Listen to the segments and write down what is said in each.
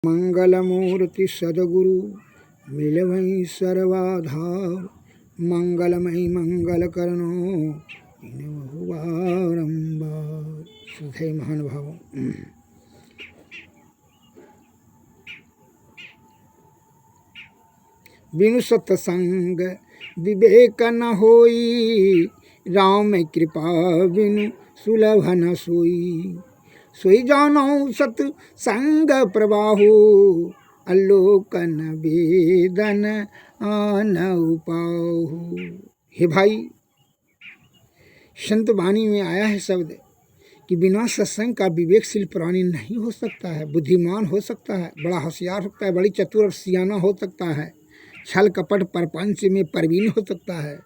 मंगलमूर्ति सदगुरु मिलवई सर्वाधार, मंगलमय मंगल करनो बारंबार। श्रद्धेय महानुभावों, बिनु सत्संग विवेक न होई, राम कृपा बिनु सुलभ न सोई। सोई जानो सत्संग प्रवाहो, अलोकन वेदन आन उपाहु। हे भाई, संत वाणी में आया है शब्द कि बिना सत्संग का विवेकशील प्राणी नहीं हो सकता है, बुद्धिमान हो सकता है, बड़ा होशियार होता है, बड़ी चतुर और सियाना हो सकता है, छल कपट परपंच में परवीन हो सकता है,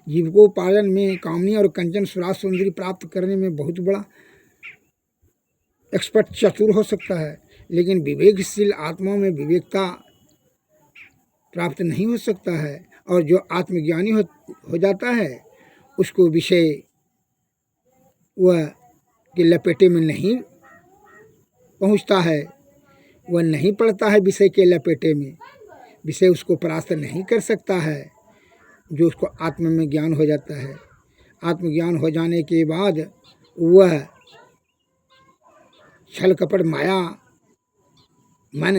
जीविकोपार्जन में कामनी और कंचन सुराज सुंदरी प्राप्त करने में बहुत बड़ा एक्सपर्ट चतुर हो सकता है, लेकिन विवेकशील आत्मा में विवेकता प्राप्त नहीं हो सकता है। और जो आत्मज्ञानी हो जाता है उसको विषय वह के लपेटे में नहीं पहुंचता है, वह नहीं पड़ता है विषय के लपेटे में, विषय उसको परास्त नहीं कर सकता है। जो उसको आत्म में ज्ञान हो जाता है, आत्मज्ञान हो जाने के बाद वह छल कपट माया मन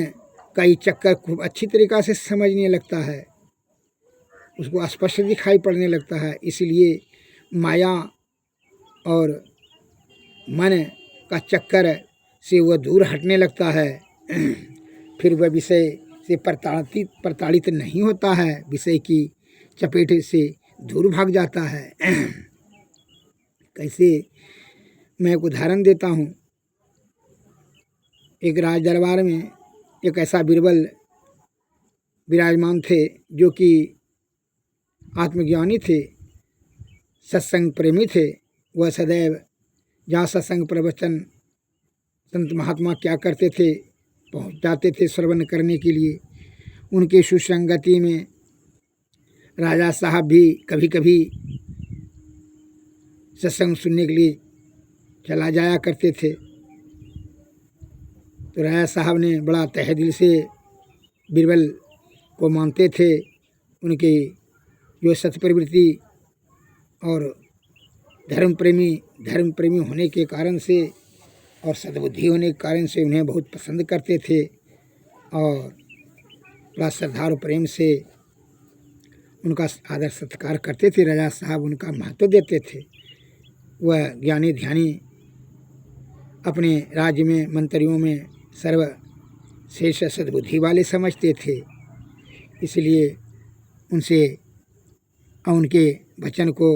का ये चक्कर खूब अच्छी तरीक़ा से समझने लगता है, उसको स्पष्ट दिखाई पड़ने लगता है। इसलिए माया और मन का चक्कर से वह दूर हटने लगता है। फिर वह विषय से प्रताड़ित नहीं होता है, विषय की चपेट से दूर भाग जाता है। कैसे, मैं एक उदाहरण देता हूँ। एक राज दरबार में एक ऐसा बीरबल विराजमान थे जो कि आत्मज्ञानी थे, सत्संग प्रेमी थे। वह सदैव जहाँ सत्संग प्रवचन संत महात्मा क्या करते थे पहुँच जाते थे श्रवण करने के लिए। उनके सुसंगति में राजा साहब भी कभी कभी सत्संग सुनने के लिए चला जाया करते थे। तो राजा साहब ने बड़ा तहे दिल से बीरबल को मानते थे। उनके जो सत्प्रवृत्ति और धर्म प्रेमी होने के कारण से और सद्बुद्धि होने के कारण से उन्हें बहुत पसंद करते थे और बड़ा श्रद्धा और प्रेम से उनका आदर सत्कार करते थे। राजा साहब उनका महत्व देते थे। वह ज्ञानी ध्यानी अपने राज्य में मंत्रियों में सर्वश्रेष्ठ सद्बुद्धि वाले समझते थे। इसलिए उनसे उनके वचन को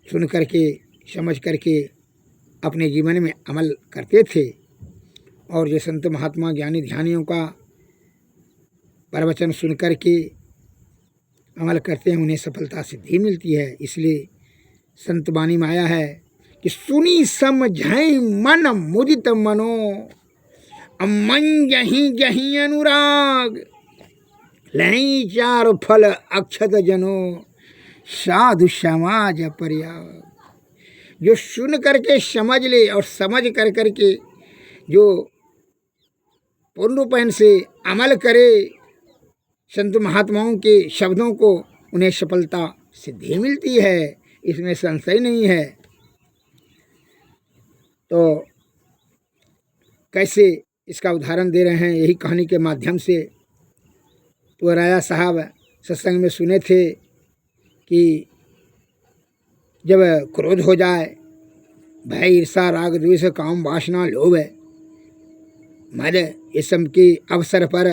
सुन करके समझ करके अपने जीवन में अमल करते थे। और जो संत महात्मा ज्ञानी ध्यानियों का प्रवचन सुन करके अमल करते हैं उन्हें सफलता सिद्धि मिलती है। इसलिए संत वाणी में आया है कि सुनी समझई मन मुदित मनो, मन जहीं जहीं अनुराग, लहीं चार फल अक्षत जनो, साधु समाज पर्याग। जो सुन करके समझ ले और समझ कर करके जो पूर्ण रूपेण से अमल करे संत महात्माओं के शब्दों को, उन्हें सफलता सिद्धि मिलती है, इसमें संशय नहीं है। तो कैसे इसका उदाहरण दे रहे हैं यही कहानी के माध्यम से। तो राजा साहब सत्संग में सुने थे कि जब क्रोध हो जाए, भय ईर्षा राग द्वेष काम वासना लोभ मद ये सब के अवसर पर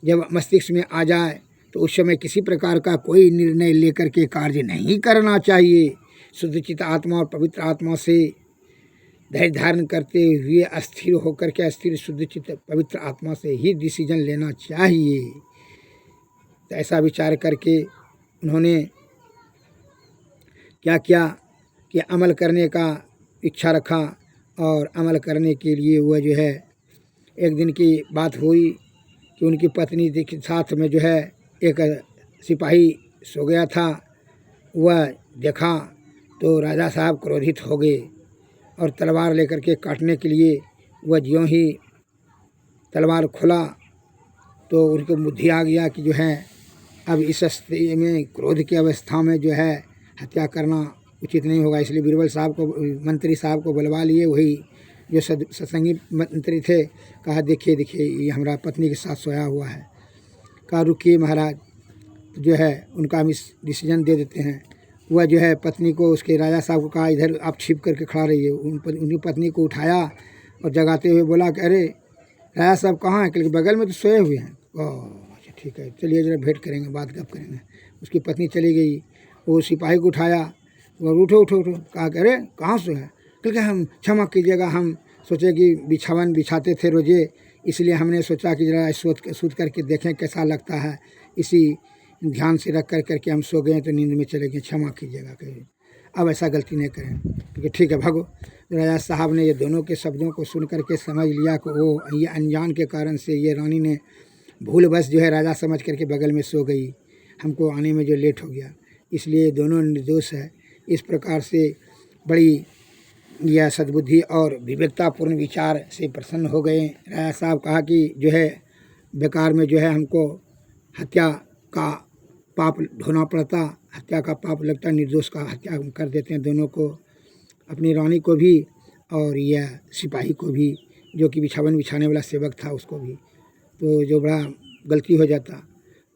जब मस्तिष्क में आ जाए तो उस समय किसी प्रकार का कोई निर्णय लेकर के कार्य नहीं करना चाहिए। शुद्धचित आत्मा और पवित्र आत्मा से धैर्य धारण करते हुए अस्थिर होकर के अस्थिर शुद्धचित पवित्र आत्मा से ही डिसीजन लेना चाहिए। तो ऐसा विचार करके उन्होंने क्या किया कि अमल करने का इच्छा रखा। और अमल करने के लिए वह जो है एक दिन की बात हुई कि उनकी पत्नी के साथ में जो है एक सिपाही सो गया था। वह देखा तो राजा साहब क्रोधित हो गए और तलवार लेकर के काटने के लिए वह ज्यों ही तलवार खोला तो उनको बुद्धि आ गया कि जो है अब इस स्थिति में क्रोध की अवस्था में जो है हत्या करना उचित नहीं होगा। इसलिए बीरबल साहब को, मंत्री साहब को बुलवा लिए। वही जो सत्संगी मंत्री थे, कहा देखिए देखिए ये हमारा पत्नी के साथ सोया हुआ है। कहा रुकिए महाराज, जो है उनका हम इस डिसीजन दे देते हैं। वह जो है पत्नी को, उसके राजा साहब को कहा इधर आप छिप करके खड़ा रहिए। उनकी पत्नी को उठाया और जगाते हुए बोला कि अरे राजा साहब कहाँ हैं? क्योंकि बगल में तो सोए हुए हैं। ओह अच्छा ठीक है, चलिए जरा भेंट करेंगे, बात गप करेंगे। उसकी पत्नी चली गई। वो सिपाही को उठाया और उठो उठो उठो, कहा कि अरे कहाँ सो है? क्योंकि हम क्षमा कीजिएगा, हम सोचे कि बिछावन बिछाते थे रोजे, इसलिए हमने सोचा कि जरा सोच करके देखें कैसा लगता है, इसी ध्यान से रख करके हम सो गए तो नींद में चले गए, क्षमा कीजिएगा। कहिए अब ऐसा गलती नहीं करें। क्योंकि ठीक है भागो। राजा साहब ने ये दोनों के शब्दों को सुन करके समझ लिया कि वो ये अनजान के कारण से ये रानी ने भूलवश जो है राजा समझ करके बगल में सो गई, हमको आने में जो लेट हो गया, इसलिए दोनों निर्दोष है। इस प्रकार से बड़ी यह सद्बुद्धि और विवेकतापूर्ण विचार से प्रसन्न हो गए। राजा साहब कहा कि जो है बेकार में जो है हमको हत्या का पाप ढोना पड़ता, हत्या का पाप लगता, निर्दोष का हत्या कर देते हैं दोनों को, अपनी रानी को भी और यह सिपाही को भी, जो कि बिछावन बिछाने वाला सेवक था उसको भी। तो जो बड़ा गलती हो जाता।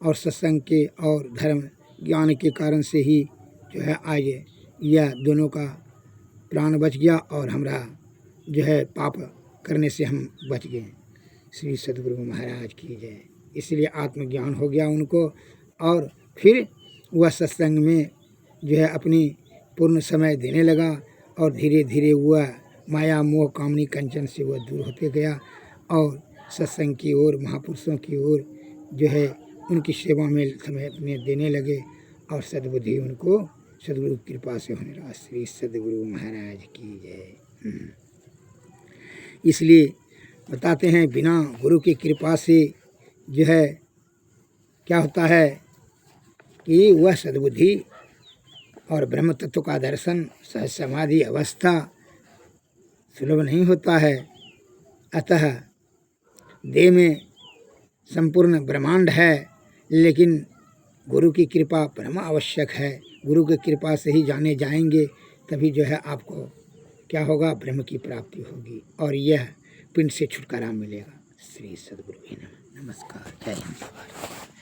और सत्संग के और धर्म ज्ञान के कारण से ही जो है आज यह दोनों का प्राण बच गया और हमारा जो है पाप करने से हम बच गए। श्री सद्गुरु महाराज की जय। इसलिए आत्मज्ञान हो गया उनको और फिर वह सत्संग में जो है अपनी पूर्ण समय देने लगा और धीरे धीरे वह माया मोह कामनी कंचन से वह दूर होते गया और सत्संग की ओर, महापुरुषों की ओर जो है उनकी सेवा में समय अपने देने लगे और सद्बुद्धि उनको सद्गुरु की कृपा से होने लगा। श्री सद्गुरु महाराज की जय। इसलिए बताते हैं बिना गुरु की कृपा से जो है क्या होता है कि वह सद्बुद्धि और ब्रह्म तत्व का दर्शन, सहज समाधि अवस्था सुलभ नहीं होता है। अतः देह में संपूर्ण ब्रह्मांड है, लेकिन गुरु की कृपा परम आवश्यक है। गुरु की कृपा से ही जाने जाएंगे, तभी जो है आपको क्या होगा, ब्रह्म की प्राप्ति होगी और यह पिंड से छुटकारा मिलेगा। श्री सद्गुरु नमस्कार। जय हिंद।